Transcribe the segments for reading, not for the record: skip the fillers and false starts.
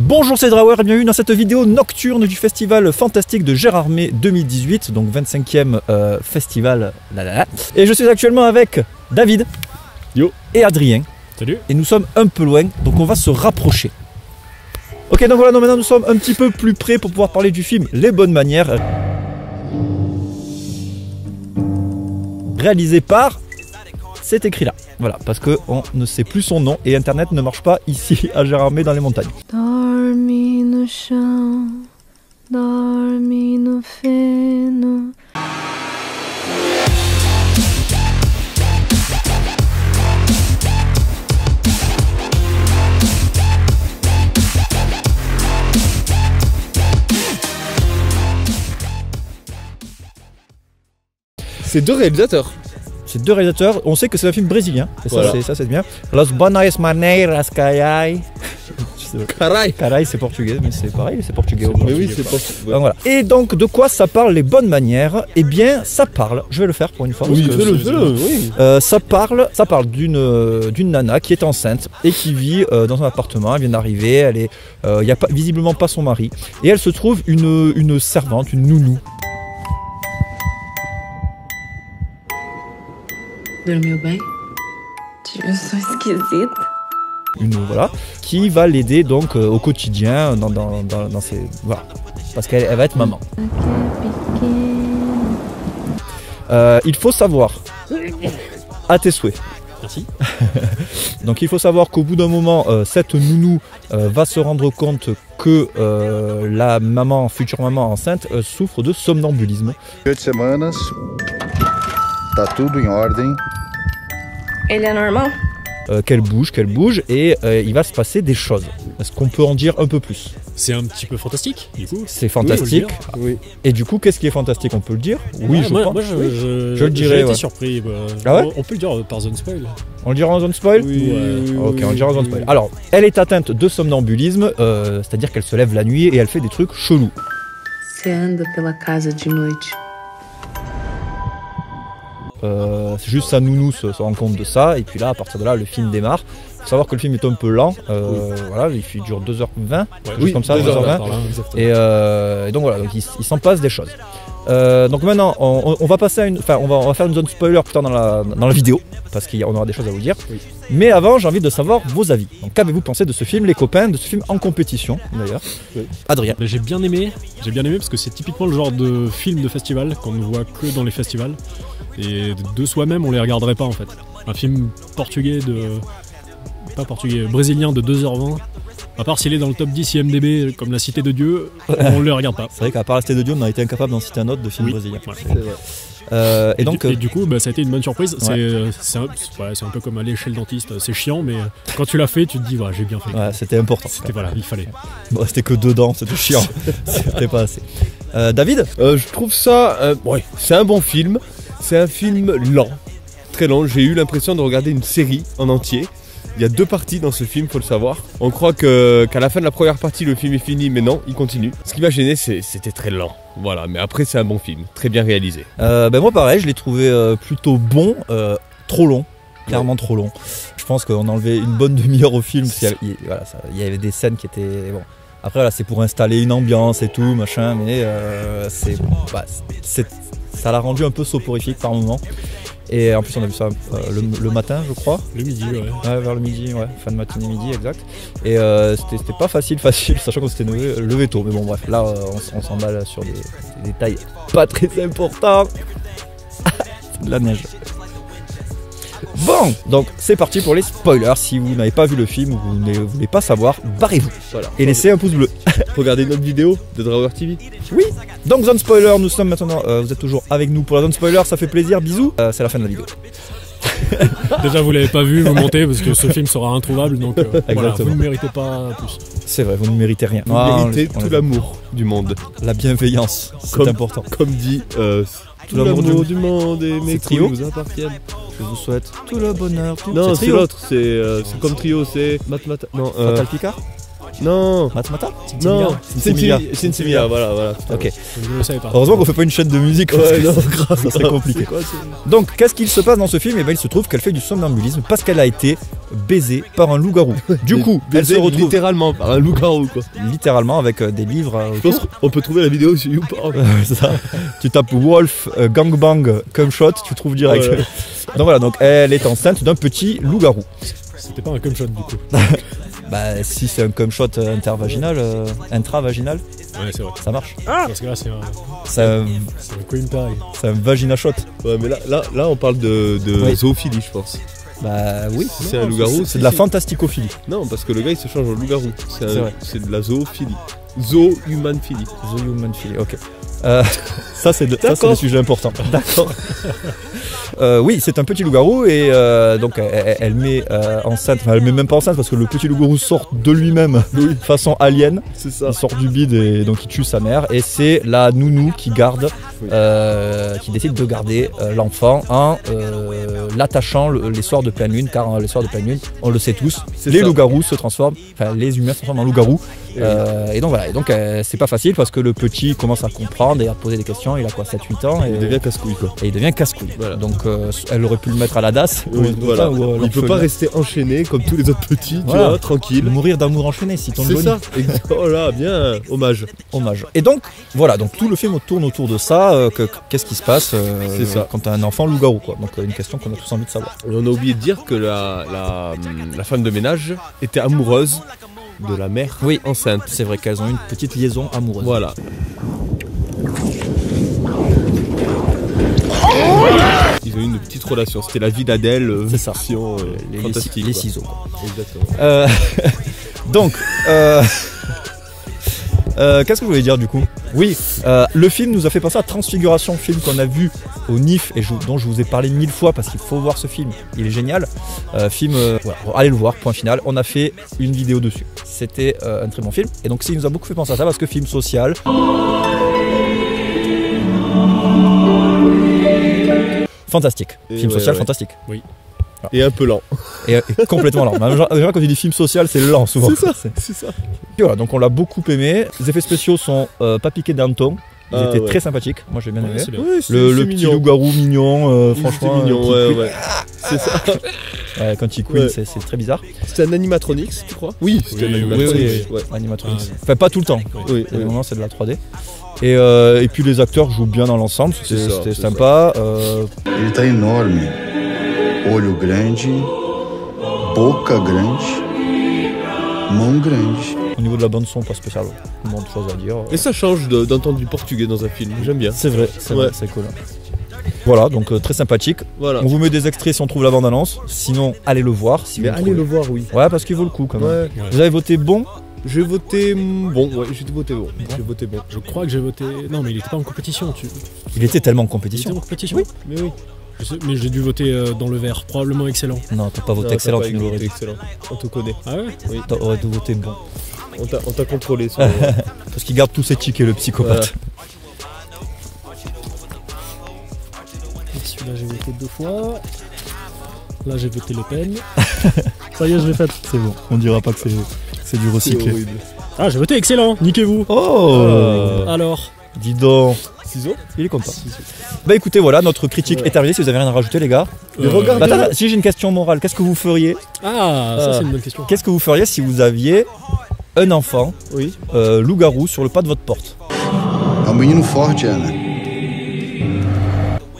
Bonjour, c'est Drawer et bienvenue dans cette vidéo nocturne du festival fantastique de Gérardmer 2018, donc 25e festival. Et je suis actuellement avec David. Yo. Et Adrien. Salut. Et nous sommes un peu loin, donc on va se rapprocher. Ok, donc voilà, maintenant nous sommes un petit peu plus près pour pouvoir parler du film Les Bonnes Manières. Réalisé par... C'est écrit là, voilà, parce qu'on ne sait plus son nom et internet ne marche pas ici à Gérardmer dans les montagnes. Dorme no chão, dorme no feno. C'est deux réalisateurs. C'est deux réalisateurs, on sait que c'est un film brésilien, et voilà. ça c'est bien. Los Boas Maneiras Carai. Carai. Carai c'est portugais, mais c'est pareil, c'est portugais. Mais oui, c'est portugais. Donc, voilà. Et donc de quoi ça parle les bonnes manières? Eh bien ça parle, je vais le faire pour une fois. Oui, fais-le, oui. Ça parle d'une nana qui est enceinte et qui vit dans un appartement, elle vient d'arriver, elle est, il n'y a pas, visiblement pas son mari, et elle se trouve une servante, une nounou. Dormiu bem? Tive só esquisita. Voilà, qui va l'aider donc au quotidien dans ses... Voilà, parce qu'elle va être maman. Il faut savoir, à tes souhaits. Merci. Donc il faut savoir qu'au bout d'un moment, cette nounou va se rendre compte que la maman, future maman enceinte, souffre de somnambulisme. 8 semanas, tá tudo em ordem. Ele é normal? Qu'elle bouge et il va se passer des choses. Est-ce qu'on peut en dire un peu plus? C'est un petit peu fantastique, du coup. C'est fantastique. Oui. Et du coup, qu'est-ce qui est fantastique? On peut le dire? Oui, je pense. Moi, je le dirais. J'ai été surpris. Ah ouais? On peut le dire par zone spoil. On le dira en zone spoil? Oui. Ok, on le dira en zone spoil. Alors, elle est atteinte de somnambulisme, c'est-à-dire qu'elle se lève la nuit et elle fait des trucs chelous. Você anda pela casa de noite. C'est juste sa nounou se rend compte de ça, et puis là, à partir de là, le film démarre. Il faut savoir que le film est un peu lent, voilà, il dure 2h20, juste comme ça, 2h20. Et donc voilà, donc il s'en passe des choses. Donc maintenant, on va passer à on va faire une zone spoiler plus tard dans la vidéo, parce qu'on aura des choses à vous dire. Oui. Mais avant, j'ai envie de savoir vos avis. Donc qu'avez-vous pensé de ce film, les copains, de ce film en compétition d'ailleurs? Oui. Adrien. J'ai bien aimé parce que c'est typiquement le genre de film de festival qu'on ne voit que dans les festivals. Et de soi-même, on les regarderait pas en fait. Un film portugais brésilien de 2h20, à part s'il est dans le top 10 IMDb comme La Cité de Dieu, on le regarde pas. C'est vrai qu'à part La Cité de Dieu, on a été incapable d'en citer un autre de film brésilien. Ouais. C'est vrai. Et du coup, ça a été une bonne surprise. Ouais. C'est un peu comme aller chez le dentiste, c'est chiant, mais quand tu l'as fait, tu te dis, j'ai bien fait. Ouais, c'était important. Il fallait. Bon, c'était que 2 dents, c'était chiant. C'était pas assez. David? Je trouve ça, c'est un bon film. C'est un film lent, très lent. J'ai eu l'impression de regarder une série en entier. Il y a 2 parties dans ce film, faut le savoir. On croit qu'à la fin de la première partie, le film est fini, mais non, il continue. Ce qui m'a gêné, c'était très lent. Voilà, mais après, c'est un bon film, très bien réalisé. Moi, pareil, je l'ai trouvé plutôt bon, trop long, clairement trop long. Je pense qu'on a enlevé une bonne demi-heure au film, parce qu'il y avait des scènes qui étaient... Bon. Après, là, c'est pour installer une ambiance et tout, machin, mais ça l'a rendu un peu soporifique par moment. Et en plus on a vu ça le matin, je crois. Le midi, ouais, vers le midi, fin de matinée, midi, exact. Et c'était pas facile, sachant qu'on s'était levé tôt. Mais bon bref, là on s'emballe sur des détails pas très importants. C'est de la neige. Bon, donc c'est parti pour les spoilers. Si vous n'avez pas vu le film ou vous ne voulez pas savoir, barrez-vous. Voilà. Et laissez un pouce bleu. Regardez notre vidéo de Drawer TV. Oui. Donc zone spoiler, nous sommes maintenant, vous êtes toujours avec nous pour la zone spoiler, ça fait plaisir, bisous. C'est la fin de la vidéo. Déjà vous l'avez pas vu, vous montez parce que ce film sera introuvable, donc voilà, vous ne méritez pas plus. C'est vrai, vous ne méritez rien. Vous méritez tout l'amour du monde. La bienveillance, c'est important. Comme dit tout l'amour du monde et mes couilles vous appartiennent. Je vous souhaite tout le bonheur. Non, c'est l'autre, c'est comme trio, c'est Non, Fatal Picard. Non. Matmata Non. Sinsemilla. Sinsemilla, voilà. Ok. Je le savais pas. Heureusement qu'on fait pas une chaîne de musique. Parce Ouais, que non, ça serait compliqué. Donc, qu'est-ce qu'il se passe dans ce film? Eh ben, il se trouve qu'elle fait du somnambulisme parce qu'elle a été baisée par un loup-garou. Du coup, elle se retrouve littéralement par un loup-garou, quoi. littéralement avec des livres. Je pense qu'on peut trouver la vidéo sur YouPorn. C'est ça. Tu tapes Wolf Gangbang Cum Shot, tu trouves direct. Ouais. Donc voilà, donc elle est enceinte d'un petit loup-garou. C'était pas un cum shot du coup. Bah si c'est un cum shot intravaginal, Ouais, c'est vrai. ça marche. Parce que là, c'est un C'est un coin pareil. vagina shot. Ouais, mais là on parle de Oui. zoophilie, je pense. Bah oui. Si c'est un loup-garou, C'est de la fantasticophilie. Non, parce que le gars il se change en loup-garou. C'est vrai. C'est de la zoophilie. Zoo-humanphilie. The Human Philly, ok. Ça c'est des sujets importants. D'accord. Oui, c'est un petit loup-garou et donc elle met enceinte, enfin elle met même pas enceinte parce que le petit loup-garou sort de lui-même façon alien. C'est ça. Il sort du bide et donc il tue sa mère et c'est la nounou qui garde, qui décide de garder l'enfant en l'attachant les soirs de pleine lune, car les soirs de pleine lune, on le sait tous, les loups-garous se transforment, enfin les humains se transforment en loups-garous. Et donc voilà, et donc c'est pas facile parce que le petit commence à comprendre et à poser des questions, il a quoi, 7-8 ans et Il devient casse-couille, quoi. il devient casse-couille. Voilà. Donc elle aurait pu le mettre à la DAS. Voilà. ou, Il peut pas rester enchaîné comme tous les autres petits, tu Voilà. vois, tranquille. mourir d'amour enchaîné si ton C'est Johnny. ça. Oh là, bien, hommage. Hommage. Et donc voilà, donc tout le film tourne autour de ça. Qu'est-ce qui se passe C'est ça. quand t'as un enfant loup-garou, quoi. Donc une question qu'on a tous envie de savoir. Et on a oublié de dire que la femme de ménage était amoureuse de la mère Oui, enceinte. c'est vrai qu'elles ont une petite liaison amoureuse. Voilà. Ils ont eu une petite relation. C'était la vie d'Adèle. C'est ça. Version, fantastique. Les quoi. ciseaux. Exactement. Donc, qu'est-ce que je voulais dire du coup? Oui, le film nous a fait penser à Transfiguration, film qu'on a vu au NIF et dont je vous ai parlé 1000 fois parce qu'il faut voir ce film, il est génial. Voilà, allez le voir, point final. On a fait une vidéo dessus. C'était un très bon film et donc il nous a beaucoup fait penser à ça parce que film social. Fantastique, film social fantastique. Oui. Et un peu lent. Et complètement lent. Déjà quand tu dis film social, c'est lent souvent. C'est ça. Et voilà, donc on l'a beaucoup aimé. Les effets spéciaux sont pas piqués d'un ton. Ils étaient très sympathiques. Moi j'ai bien aimé. c'est bien. Ouais, Le petit loup-garou mignon, franchement. C'était mignon, ouais. C'est ça. Ouais, quand il couine, Ouais. c'est très bizarre. C'était un animatronics, tu crois? Oui, c'était un Oui, animatronics. oui. Ouais. Animatronics. Ah, Enfin, pas tout le temps. Oui, Il y a des moments, c'est de la 3D. Et puis les acteurs jouent bien dans l'ensemble. C'était c'est sympa. Ele tá enorme. Olho grande, boca grande, mão grande. Au niveau de la bande son, pas spécialement de choses à dire. Et ça change d'entendre du portugais dans un film. J'aime bien. C'est vrai, c'est Ouais. vrai, c'est cool. Voilà, donc très sympathique. Voilà. On vous met des extraits si on trouve la bande-annonce. Sinon, allez le voir. Si Mais vous allez trouvez. le voir, oui. Ouais, parce qu'il vaut le coup quand même. Ouais. Vous avez voté bon? J'ai voté bon. Ouais, j'ai voté bon. J'ai voté bon. Je crois que j'ai voté. Non, mais il était pas en compétition. Il était tellement en Il était compétition. en compétition. Oui, mais oui. Je sais, mais j'ai dû voter dans le vert. Probablement excellent. Non, t'as pas voté Non, excellent, t'as pas tu nous l'aurais voté dit. excellent. On te connaît. Ah ouais. T'aurais dû voter bon. On t'a contrôlé. Parce qu'il garde tous ses tickets, le psychopathe. Celui-là, j'ai voté 2 fois. Là, j'ai voté Le Pen. Ça y est, je l'ai fait. C'est bon, on dira pas que c'est du C'est recyclé. horrible. Ah, j'ai voté excellent. Niquez-vous. Oh Alors. Dis donc, Ciseaux. il est content. Bah écoutez, voilà, notre critique est terminée. Si vous avez rien à rajouter, les gars. Mais regarde. Bah, attends, si j'ai une question morale, qu'est-ce que vous feriez? Ah, ça c'est une bonne question. Qu'est-ce que vous feriez si vous aviez un enfant Oui. loup-garou sur le pas de votre porte? É um menino forte, Ana.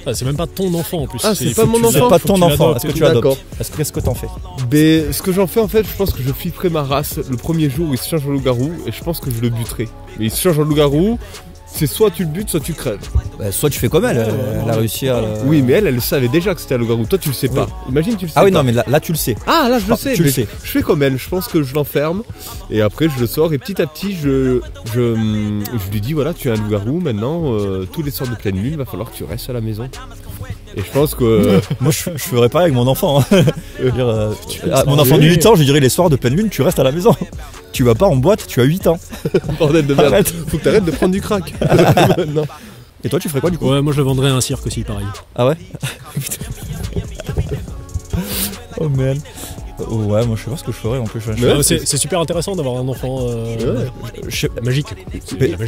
Ah, c'est même pas ton enfant en plus. Ah, c'est il pas faut que mon tu enfant. C'est l'adoptes, pas faut que ton tu enfant. l'adoptes Est-ce et que tout. tu l'adoptes? D'accord. Qu'est-ce que t'en fais? Ben, ce que j'en fais en fait, je pense que je flipperai ma race le premier jour où il se change en loup-garou et je pense que je le buterai. Mais il se change en loup-garou, c'est soit tu le butes, soit tu crèves. Bah, soit tu fais comme elle, elle a réussi à. Oui, mais elle savait déjà que c'était un loup-garou. Toi, tu le sais pas. Imagine, tu le sais Ah oui, pas. non, mais là tu le sais. Ah, là, je le Ah, sais. tu le mais sais. Je fais comme elle. Je pense que je l'enferme et après, je le sors et petit à petit, je lui dis voilà, tu es un loup-garou maintenant. Tous les soirs de pleine lune, il va falloir que tu restes à la maison. Et je pense que. Moi je ferais pareil avec mon enfant. Hein. Je veux dire, mon seras enfant de ennuyé. 8 ans, je lui dirais les soirs de pleine lune, tu restes à la maison. Tu vas pas en boîte, tu as 8 ans. Bordel de merde. Arrête. Faut que t'arrêtes de prendre du crack. Non. Et toi tu ferais quoi du coup? Ouais, moi je le vendrais à un cirque aussi, pareil. Ah ouais? Oh man. Ouais, moi je sais pas ce que je ferais en plus. C'est super intéressant d'avoir un enfant magique.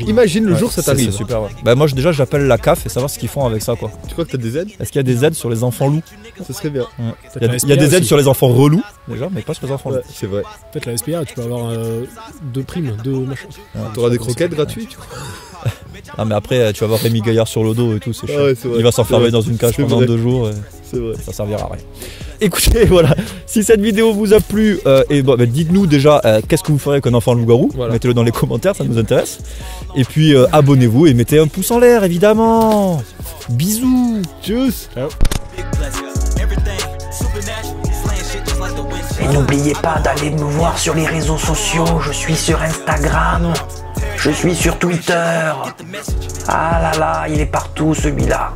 Imagine le jour ça t'arrive. C'est super, ouais. Bah moi déjà j'appelle la CAF et savoir ce qu'ils font avec ça quoi. Tu crois que t'as des aides? Est-ce qu'il y a des aides sur les enfants loups? Ça serait bien. Ouais. Il y a des aides sur les enfants relous déjà, mais pas sur les enfants loups. C'est vrai. En fait la SPA tu peux avoir 2 primes, 2 machins. T'auras des croquettes gratuites tu crois? Ah mais après tu vas voir Rémi Gaillard sur le dos et tout, c'est chiant. Ouais, il va s'enfermer dans une cage pendant 2 jours et c'est vrai. Ça servira à rien. Écoutez, voilà, si cette vidéo vous a plu, dites-nous déjà qu'est-ce que vous ferez avec un enfant loup-garou. Voilà. Mettez-le dans les commentaires, ça nous intéresse. Et puis abonnez-vous et mettez un pouce en l'air évidemment. Bisous. Tchuss. Ciao. Et n'oubliez pas d'aller me voir sur les réseaux sociaux, je suis sur Instagram, je suis sur Twitter. Ah là là, il est partout celui-là.